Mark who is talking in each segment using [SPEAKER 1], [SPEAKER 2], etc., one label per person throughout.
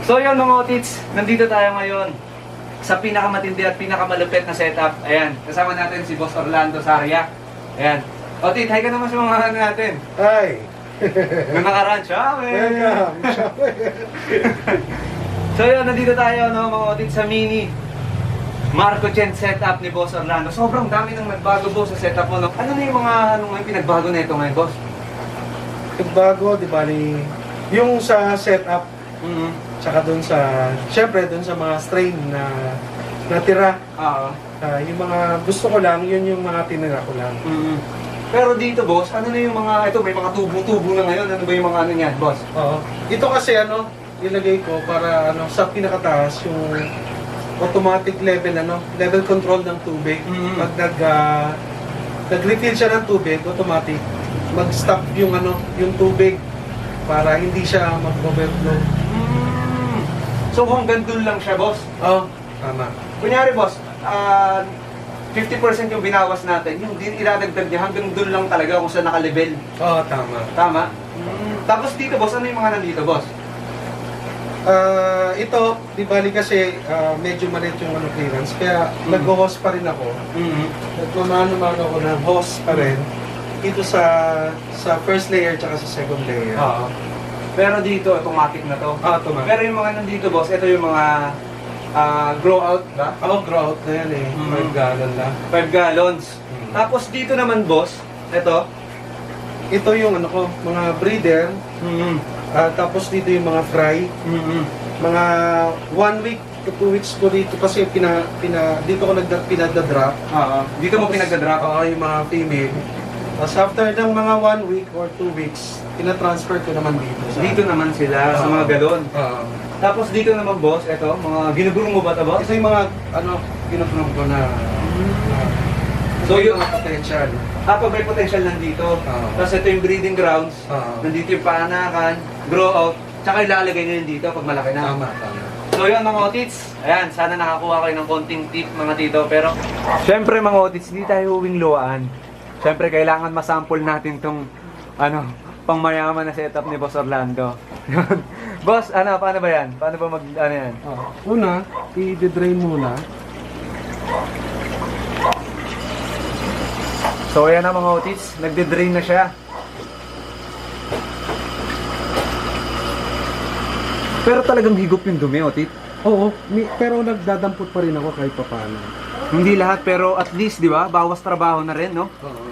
[SPEAKER 1] So yun mga otits, nandito tayo ngayon sa pinakamatindi at pinakamalupit na setup. Ayan, kasama natin si Boss Orlando Saria. Ayan. Otit, hi ka naman sa mga ano natin.
[SPEAKER 2] Hi!
[SPEAKER 1] Nung nakaraan, syawin!
[SPEAKER 2] Welcome!
[SPEAKER 1] So yun, nandito tayo no, mga otits sa mini Marco Chen setup ni Boss Orlando. Sobrang dami nang nagbago boss sa setup mo. No? Ano na yung mga pinagbago na ito ngayon, boss?
[SPEAKER 2] Yung bago, di ba yung sa setup, tsaka dun sa, syempre dun sa mga strain na natira.
[SPEAKER 1] Oo.
[SPEAKER 2] Yung mga gusto ko lang, yun yung mga tinira ko lang.
[SPEAKER 1] Pero dito, boss, ano na yung mga, ito may mga tubo-tubo na ngayon. Ano ba yung mga ano niyan, boss?
[SPEAKER 2] Oo. Ito kasi ilagay ko para sa pinakataas yung automatic level control ng tubig. Pag nag-refill siya ng tubig, automatic mag-stop yung tubig para hindi siya mag-overflow.
[SPEAKER 1] So hanggang dun lang siya, boss?
[SPEAKER 2] Oo, tama.
[SPEAKER 1] Kunyari, boss, 50% yung binawas natin, yung iladagdag niya hanggang dun lang talaga kung saan naka-level.
[SPEAKER 2] Oo, tama.
[SPEAKER 1] Tama? Tapos dito, boss, ano yung mga nandito, boss?
[SPEAKER 2] Ito, di bali kasi medyo maliit yung clearance, kaya nag-host pa rin ako. Nagmamano-mano ako ng host pa rin dito sa first layer tsaka sa second layer.
[SPEAKER 1] Oo. Pero dito, automatic na to.
[SPEAKER 2] Automatic.
[SPEAKER 1] Pero yung mga nandito, boss, ito yung mga grow out ba?
[SPEAKER 2] Grow out na yan eh. 5 gallon na.
[SPEAKER 1] 5 gallons. Tapos dito naman, boss, ito.
[SPEAKER 2] Ito yung mga breeder. Tapos dito yung mga fry. Mga 1 week to 2 weeks ko dito kasi dito ko pinagda-drop.
[SPEAKER 1] Dito mo pinagda-drop?
[SPEAKER 2] Oo, yung mga female. Tapos after ng mga 1 week or 2 weeks, tina-transfer ko naman dito.
[SPEAKER 1] Dito naman sila, sa mga galon. Tapos dito naman, boss, eto, mga ginugurong mo ba ito, boss?
[SPEAKER 2] Ito yung mga, ginugrong ko na,
[SPEAKER 1] So yung
[SPEAKER 2] mga potential.
[SPEAKER 1] pag may potential nandito. Tapos ito yung breeding grounds. Nandito yung paanakan, grow out, tsaka ilalagay nyo yun dito pag malaki na.
[SPEAKER 2] Tama.
[SPEAKER 1] So yun mga otits, ayan, sana nakakuha kayo ng konting tip mga tito. Pero, syempre mga otits, hindi tayo huwing luwaan. Syempre kailangan masample natin tong, pangmayaman na setup ni Boss Orlando. Boss, paano ba yan? Paano ba yan?
[SPEAKER 2] Una, i-drain muna.
[SPEAKER 1] So ayan na mga otits, nagde-drain na siya. Pero talagang higop yung dumi, otit.
[SPEAKER 2] Oo, pero nagdadampot pa rin ako kahit paano.
[SPEAKER 1] Hindi lahat, pero at least, di ba? Bawas trabaho na rin, no?
[SPEAKER 2] Oo.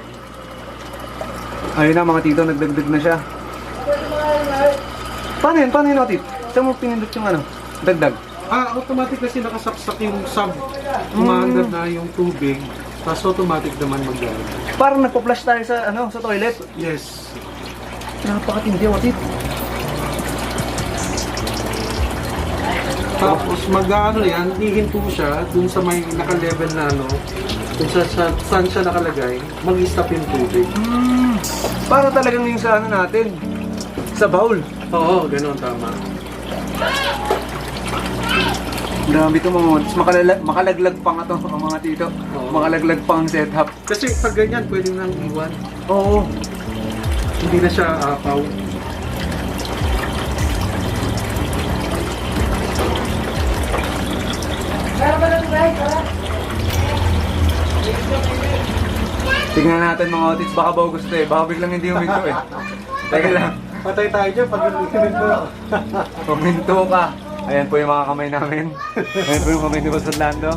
[SPEAKER 1] Ayun na mga tito, nagdagdag na siya. Paano yun, otit? Saan mo pinindot yung dagdag?
[SPEAKER 2] Automatic kasi nakasaksak yung sub. Umaandar na yung tubig. Tapos automatic naman mag-gano'n.
[SPEAKER 1] Parang nagpo-flush tayo sa, sa toilet.
[SPEAKER 2] Yes.
[SPEAKER 1] Napakatindi, otit.
[SPEAKER 2] Tapos yan, hihinto siya dun sa may naka-level na dun sa saan siya nakalagay, mag-stop yung tubig.
[SPEAKER 1] Para talagang yung sa natin, sa bowl.
[SPEAKER 2] Oo, gano'n, tama.
[SPEAKER 1] Grabe ito mga otits, makalaglag pa nga to ang mga tito.
[SPEAKER 2] Oo.
[SPEAKER 1] Makalaglag pa ang setup.
[SPEAKER 2] Kasi pag ganyan, pwede nang iwan.
[SPEAKER 1] Oo.
[SPEAKER 2] Hindi na siya apaw.
[SPEAKER 1] Tingnan natin mga otits, baka bago gusto baka biglang hindi huminto Teka lang,
[SPEAKER 2] Patay tayo dyan pag hindi ko.
[SPEAKER 1] huminto ka. Ayan po yung mga kamay namin. Ayan po yung kamay ni Boss Orlando.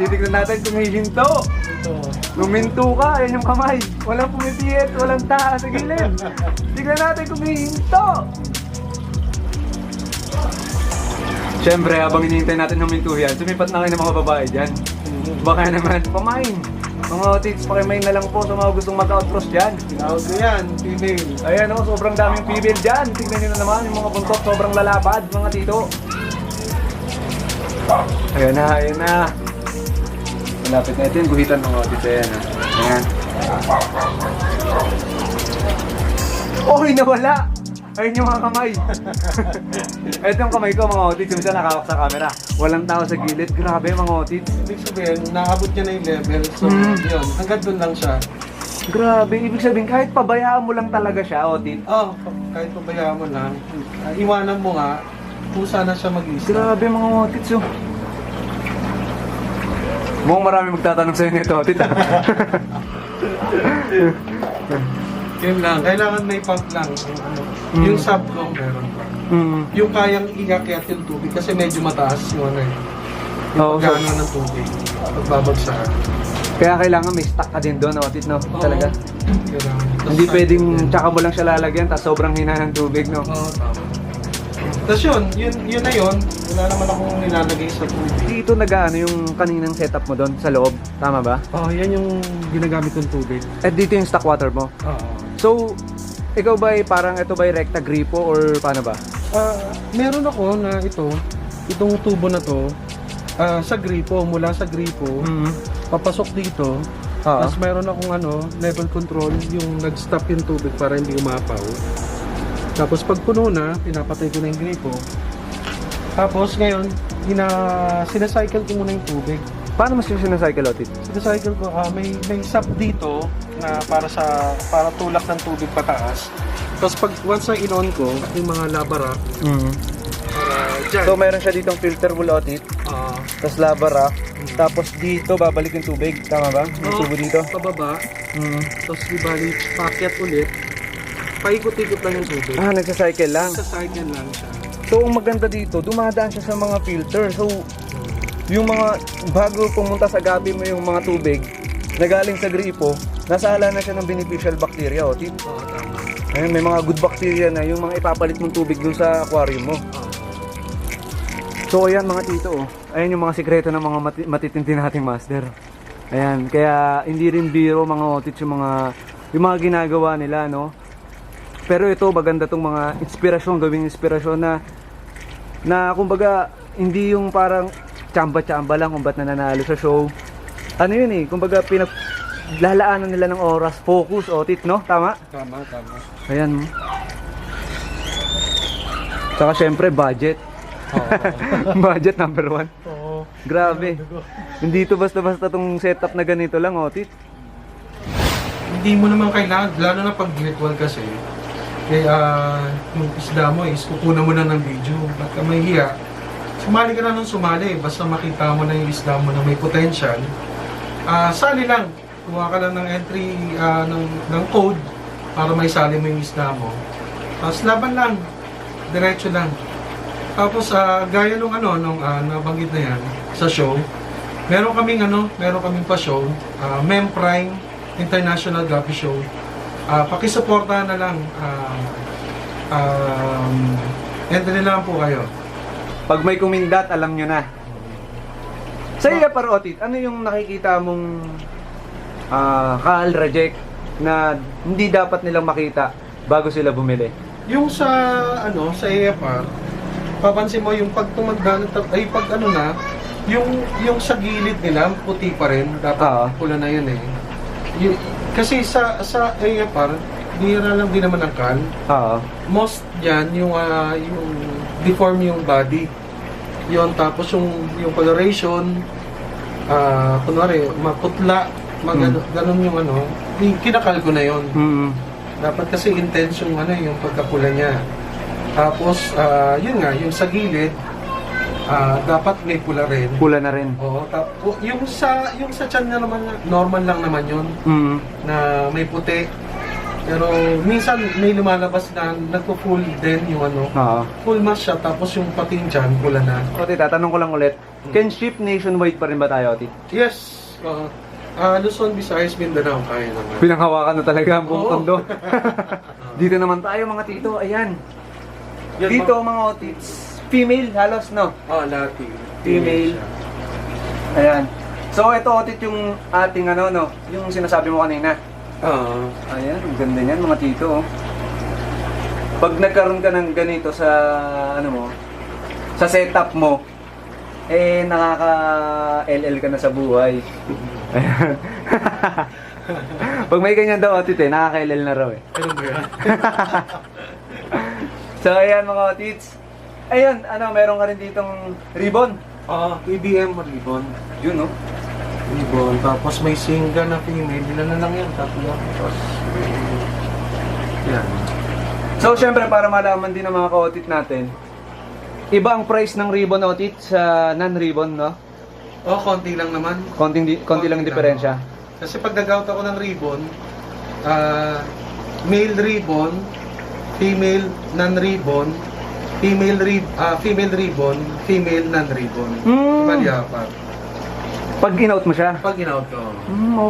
[SPEAKER 1] Titignan natin kung hihinto. Huminto ka, ayan yung kamay. Walang pumipiyet, walang taas sa gilid. Tignan natin kung hihinto. Siyempre, habang hinihintay natin huminto yan, sumipat na kayo ng mga babae dyan. Baka naman, pamain. Mga otits, pakimain na lang po sa mga gustong mag-outcross dyan.
[SPEAKER 2] Tinawag ko yan, female.
[SPEAKER 1] Ayan sobrang daming female dyan. Tignan nyo na naman, yung mga buntot sobrang lalapad, mga tito. Ayan na. Malapit na ito yung guhitan mga otits. Ayan. Oy, nawala! Ayun yung mga kamay. Ito yung kamay ko mga otits. Yung isa nakawak sa camera. Walang tao sa gilid. Grabe mga otits.
[SPEAKER 2] Ibig sabihin, naabot niya na yung level. So, yun, hanggang doon lang siya.
[SPEAKER 1] Grabe, ibig sabihin kahit pabayaan mo lang talaga siya, Otit.
[SPEAKER 2] Kahit pabayaan mo lang, iwanan mo nga, Pusa na siya mag-i-stop.
[SPEAKER 1] Grabe mga otits oh. Mukhang marami magtatanong sa'yo nito, otit ah.
[SPEAKER 2] Yun lang, kailangan may pump lang. Yung sub ko, meron pa. Yung kayang iakyat yung tubig kasi medyo mataas yung ano eh.
[SPEAKER 1] Oo, so,
[SPEAKER 2] Gano'n ng tubig. Pagbabagsak.
[SPEAKER 1] kaya kailangan may stock ka din doon, otit, no? Talaga.
[SPEAKER 2] Kailangan.
[SPEAKER 1] Hindi pwedeng tsaka mo lang siya lalagyan tapos sobrang hina ng tubig, no?
[SPEAKER 2] Oo, tama. Tapos yun na yun. Wala naman akong nilalagay sa tubig.
[SPEAKER 1] Dito nag-ano yung kaninang setup mo doon sa loob, tama ba?
[SPEAKER 2] Yan yung ginagamit kong tubig.
[SPEAKER 1] At dito yung stock water mo.
[SPEAKER 2] Oo.
[SPEAKER 1] So, ikaw ba parang ito ba recta gripo or paano ba?
[SPEAKER 2] Meron ako na itong tubo na to, sa gripo, mula sa gripo, papasok dito. Tapos meron akong level control, yung nag-stop yung tubig para hindi umapaw. Tapos pag puno na, pinapatay ko na yung gripo. Tapos ngayon, sinacycle ko muna yung tubig.
[SPEAKER 1] Paano mo siya sinacycle, otit?
[SPEAKER 2] Sinacycle ko, may sap dito na para tulak ng tubig pataas. Tapos pag once na in-on ko, yung mga lava rack, para dyan.
[SPEAKER 1] So, mayroon siya ditong filter wool, otit. Tapos lava rack. Tapos dito, babalik yung tubig. Tama ba? Yung tubo dito.
[SPEAKER 2] Pababa. Tapos ibalik, paakyat ulit. Paikot-ikot lang yung tubig.
[SPEAKER 1] Nagsacycle lang.
[SPEAKER 2] Sa cycle lang siya.
[SPEAKER 1] So, ang maganda dito, dumadaan siya sa mga filter. So, yung mga, bago pumunta sa gabi mo yung mga tubig, na galing sa gripo, nasala na siya ng beneficial bacteria, otit.
[SPEAKER 2] Oo, tama.
[SPEAKER 1] Ayun, may mga good bacteria na yung mga ipapalit mong tubig dun sa aquarium mo. So ayan mga tito, oh. Ayan yung mga sikreto ng mga matitindi nating master. Ayan, kaya hindi rin biro mga otit yung mga ginagawa nila, no? Pero ito maganda tong mga inspirasyon, gawing inspirasyon na kumbaga hindi yung parang tsamba-tsamba lang kung ba't nananalo sa show. Ano yun eh, kumbaga lalaanan nila ng oras, focus, otit, no? Tama?
[SPEAKER 2] Tama.
[SPEAKER 1] Ayan. Tsaka syempre budget. Budget number 1.
[SPEAKER 2] Oo.
[SPEAKER 1] Grabe. Hindi to basta-basta tong setup na ganito lang, otit.
[SPEAKER 2] Hindi mo naman kailangan, lalo na pag virtual kasi, yung isda mo is kukunan mo na ng video. Ba't ka mahihiya? Sumali ka na nung sumali. Basta makita mo na yung isda mo na may potential. Sali lang. Kuha ka lang ng entry ng code para may sali mo yung isda mo. Tapos laban lang. Diretso lang. Tapos gaya nung nabanggit na yan sa show, meron kaming pa show, Mem Prime International Guppy Show. Pakisuportahan na lang. Entry lang po kayo.
[SPEAKER 1] Pag may kumindat, alam nyo na. Sa iya par otit, ano yung nakikita mong kaal-reject na hindi dapat nilang makita bago sila bumili?
[SPEAKER 2] Yung sa AFR, papansin mo yung pag tumagdan yung sa gilid nila puti pa rin, dapat pula na yun eh. Kasi sa AFR, bihira lang din naman ang kal. Most yan yung deform yung body. Yun, tapos yung coloration, kunwari maputla, ganun yung kinakal ko na yun. Dapat kasi intense yung yung pagkapula niya. Tapos yun nga, yung sa gilid, dapat may pula rin.
[SPEAKER 1] Pula na rin.
[SPEAKER 2] Oo, yung sa tiyan na naman, normal lang naman yun. Na may puti. Pero minsan may lumalabas na nagpo-full din yung full mass siya, tapos yung pating tiyan, pula na.
[SPEAKER 1] Otit, tatanong ko lang ulit. Can ship nationwide pa rin ba tayo, otit?
[SPEAKER 2] Yes. Luzon, Visayas, Mindanao, kaya naman.
[SPEAKER 1] Pinanghawakan na talaga ang buong tondo. Dito naman tayo mga tito, ayan. Dito mga otits, female halos, no?
[SPEAKER 2] Lahat
[SPEAKER 1] Female. Ayan. So ito otit yung ating yung sinasabi mo kanina. Ayan, ang ganda niyan mga tito. Pag nagkaroon ka ng ganito sa sa setup mo, nakaka-LL ka na sa buhay. Ayan. Pag may ganyan daw otit nakaka-LL na raw eh.
[SPEAKER 2] Ano ba yan?
[SPEAKER 1] So ayan mga otits. Ayan, meron ka rin ditong ribbon.
[SPEAKER 2] EBM ribbon.
[SPEAKER 1] Yun, no?
[SPEAKER 2] Ribbon. Tapos may singa na female. Ilan na lang yan? Tapos yan.
[SPEAKER 1] So, syempre, para malaman din ng mga ka-otit natin, Iba ang price ng ribbon Otit sa non-ribbon, no?
[SPEAKER 2] Konti lang naman.
[SPEAKER 1] Konti lang ang diferensya.
[SPEAKER 2] Kasi pag nag-out ako ng ribbon, male ribbon, female non-ribbon, female ribbon, female non-ribbon. Bali apat.
[SPEAKER 1] Pag in-out mo siya?
[SPEAKER 2] Pag in-out ko.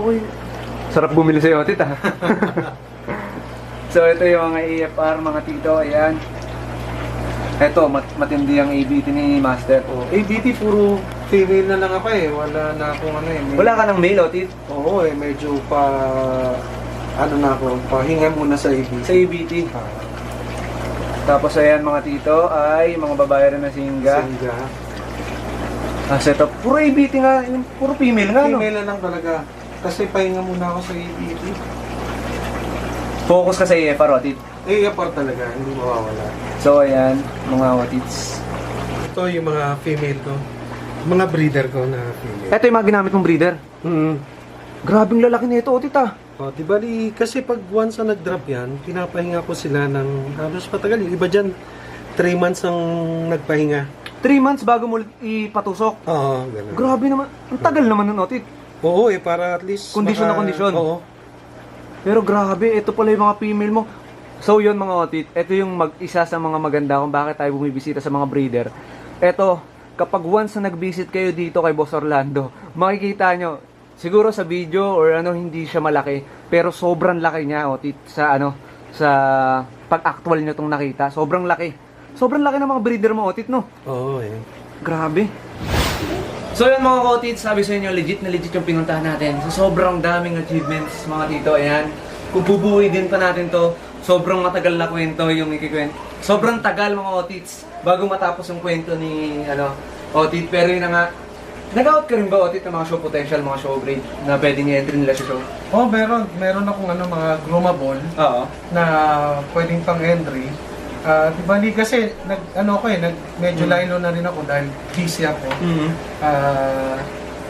[SPEAKER 1] Okay. Sarap bumili sa'yo, Otit, ha? So, ito yung mga AFR, mga tito. Ayan. Ito, matindi ang ABT ni Master.
[SPEAKER 2] ABT puro female na lang ako eh. Wala na akong ano eh.
[SPEAKER 1] Wala ka ng male, Otit?
[SPEAKER 2] Oo eh, medyo ano na ako, pahinga muna sa ABT.
[SPEAKER 1] Sa ABT. Tapos ayan mga tito ay mga babae rin na singga.
[SPEAKER 2] Singa.
[SPEAKER 1] Setup. Puro ABT nga, puro female nga, no?
[SPEAKER 2] Female na lang talaga. Kasi pahinga muna ako sa ABT.
[SPEAKER 1] Focus ka sa AFR, Otit.
[SPEAKER 2] AFR talaga, hindi mawawala.
[SPEAKER 1] So ayan, mga Otits.
[SPEAKER 2] Ito yung mga female ko. Mga breeder ko na female.
[SPEAKER 1] Ito yung mga ginamit mong breeder. Grabing lalaki nito, Otit, ah.
[SPEAKER 2] Di bali, kasi pag once na nag-drop yan, pinapahinga ko sila ng halos patagal. Yung iba dyan, 3 months ang nagpahinga.
[SPEAKER 1] 3 months bago mo ipatusok.
[SPEAKER 2] Oo, ganun.
[SPEAKER 1] Grabe naman. Ang tagal naman nun, Otit.
[SPEAKER 2] Oo para at least...
[SPEAKER 1] Kondisyon na kondisyon.
[SPEAKER 2] Oo.
[SPEAKER 1] Pero grabe, ito pala yung mga female mo. So yun mga Otit, ito yung isa sa mga maganda kung bakit tayo bumibisita sa mga breeder. Ito, kapag once na nag-visit kayo dito kay Boss Orlando, makikita nyo, siguro sa video or ano hindi siya malaki, pero sobrang laki niya Otit sa sa pag-actual nyo itong nakita. Sobrang laki. Sobrang laki ng mga breeder mo Otit, no?
[SPEAKER 2] Oo eh.
[SPEAKER 1] Grabe. So yun mga Otits, sabi sa inyo, legit na legit yung pinuntahan natin. So sobrang daming achievements mga tito, ayan. Kung bubuhay din pa natin to, sobrang matagal na kwento yung ikikwento. Sobrang tagal mga Otits, bago matapos yung kwento ni Otit. Pero yun na nga, nag-out ka rin ba Otit ng mga show potential, mga show breed na pwedeng i-entry nila sa show?
[SPEAKER 2] Oo, meron akong mga groomable
[SPEAKER 1] Oo.
[SPEAKER 2] na pwedeng pang entry. Di bali kasi medyo lilo na rin ako dahil busy ako.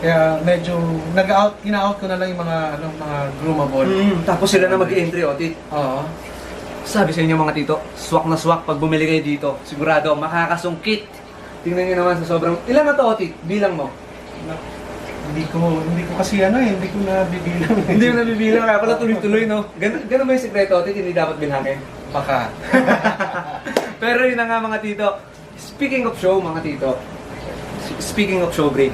[SPEAKER 2] Kaya medyo ina-out ko na lang yung mga groomable.
[SPEAKER 1] Tapos sila na mag-entry Otit.
[SPEAKER 2] Oo.
[SPEAKER 1] Sabi sa inyo mga tito, swak na swak pag bumili kayo dito. Sigurado makakasungkit. Tingnan niyo naman sa sobrang... Ilan na to Otit? Bilang mo?
[SPEAKER 2] Hindi ko kasi hindi ko na bibilang.
[SPEAKER 1] Hindi mo nabibilang, kaya pala tuloy-tuloy, no? Ganun ba yung sekreto, Otit? Hindi dapat bilangin?
[SPEAKER 2] Baka.
[SPEAKER 1] Pero yun na nga mga tito. Speaking of show, mga tito. Speaking of show break.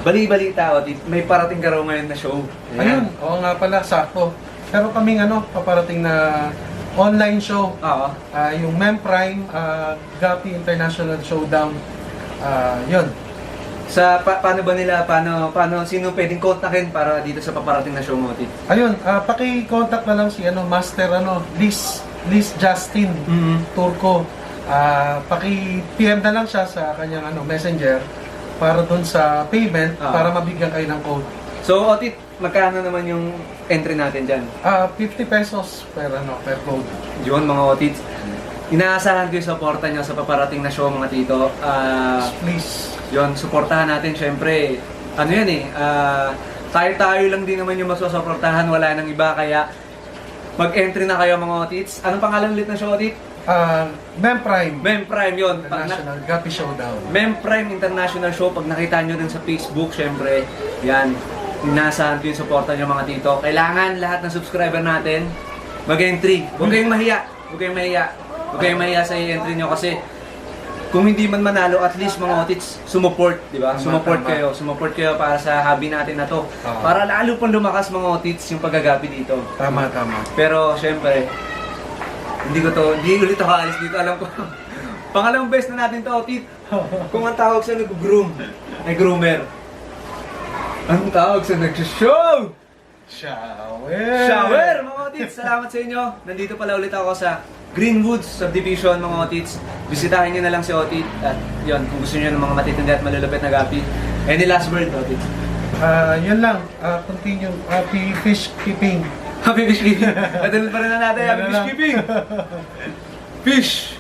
[SPEAKER 1] Bali-balita, Otit. May parating ka raw ngayon na show.
[SPEAKER 2] Ayun, oo nga pala, sakto. Pero kaming paparating na online show.
[SPEAKER 1] Oo.
[SPEAKER 2] Yung Memprime, Gapi International Showdown. Yun.
[SPEAKER 1] Paano ba nila, sino pwedeng kontakin para dito sa paparating na show mo, Otit?
[SPEAKER 2] Ayun, paki-contact na lang si Master Liz Justin Turco. Paki-PM na lang siya sa kanyang messenger para dun sa payment para mabigyan kayo ng code.
[SPEAKER 1] So, Otit, magkano naman yung entry natin dyan?
[SPEAKER 2] 50 pesos per code.
[SPEAKER 1] Yun mga Otits. Inaasahan ko yung supporta nyo sa paparating na show mga tito.
[SPEAKER 2] Please.
[SPEAKER 1] Yun, supportahan natin syempre. Tayo-tayo lang din naman yung masusuportahan, wala nang iba. Kaya mag-entry na kayo mga Otits. Anong pangalan ulit ng show, Otit?
[SPEAKER 2] Memprime.
[SPEAKER 1] Memprime yun.
[SPEAKER 2] International Gapi Showdown.
[SPEAKER 1] Memprime International Show. Pag nakita nyo din sa Facebook, syempre, yan. Inaasahan ko yung supporta nyo mga tito. Kailangan lahat ng subscriber natin mag-entry. Huwag kayong mahiya. Huwag kayong mahiya sa entry nyo kasi kung hindi man manalo, at least mga Otits, sumuport, di ba? Sumuport kayo para sa hobby natin na to. Para lalo pang lumakas mga Otits yung paggagapi dito.
[SPEAKER 2] Tama.
[SPEAKER 1] Pero syempre, hindi ulit ako alis dito, alam ko. Pangalawang best na natin to, Otit. Kung ang tawag sa nag-groom, ay groomer. Ang tawag sa nag-show! Shower! Mga Otits, salamat sa inyo. Nandito pala ulit ako sa Greenwoods Subdivision, mga Otits. Bisitahin nyo na lang si Otit. At yun, kung gusto nyo ng mga matitindi at malulupit na gapi. Any last word, Otit?
[SPEAKER 2] Yun lang. Continue. Happy fish keeping.
[SPEAKER 1] Happy fish keeping. Patuloy pa rin na natin. Happy fish keeping. Fish!